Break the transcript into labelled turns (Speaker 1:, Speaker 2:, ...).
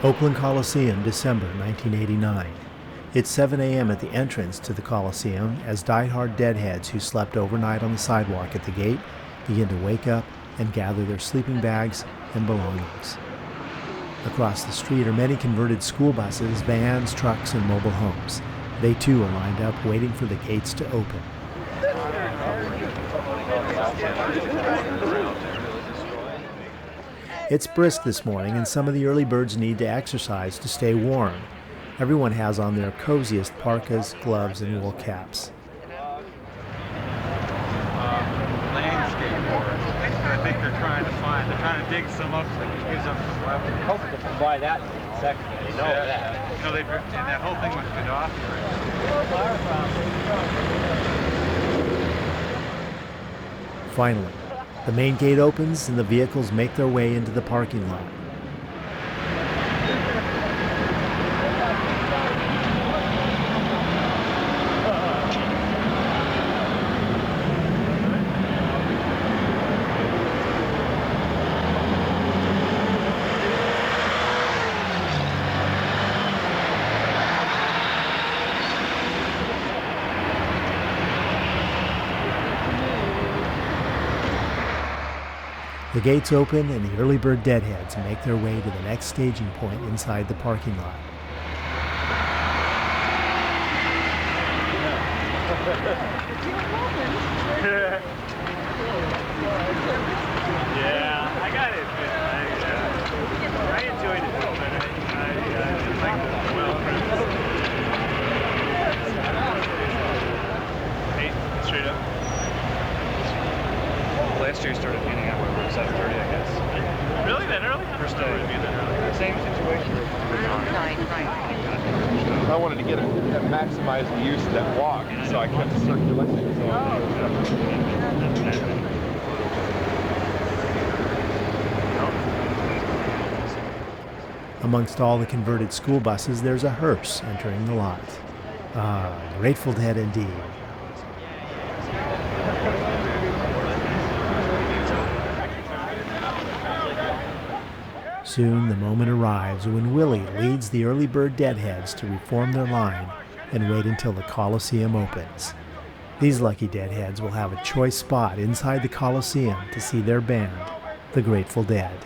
Speaker 1: Oakland Coliseum, December 1989. It's 7 a.m. at the entrance to the Coliseum as die-hard Deadheads who slept overnight on the sidewalk at the gate begin to wake up and gather their sleeping bags and belongings. Across the street are many converted school buses, vans, trucks, and mobile homes. They too are lined up waiting for the gates to open. It's brisk this morning, and some of the early birds need to exercise to stay warm. Everyone has on their coziest parkas, gloves, and wool caps.
Speaker 2: Landscape boards. I think they're trying to dig some up so they can use them for weapons.
Speaker 3: Hope they can buy that second. They know that.
Speaker 2: You know, and that whole thing with Gaddafi, right?
Speaker 1: Finally, the main gate opens and the vehicles make their way into the parking lot. The gates open and the early bird Deadheads make their way to the next staging point inside the parking lot.
Speaker 2: Yeah, I got it. I enjoyed it, but I didn't like the Hey, straight up.
Speaker 4: Last year started painting at 7:30, I guess.
Speaker 2: Really? That early?
Speaker 4: First day.
Speaker 2: That early.
Speaker 4: Same situation.
Speaker 5: I wanted to maximize the use of that walk, so I kept circulating.
Speaker 1: Amongst all the converted school buses, there's a hearse entering the lot. Ah, Grateful Dead indeed. Soon the moment arrives when Willie leads the early bird Deadheads to reform their line and wait until the Coliseum opens. These lucky Deadheads will have a choice spot inside the Coliseum to see their band, the Grateful Dead.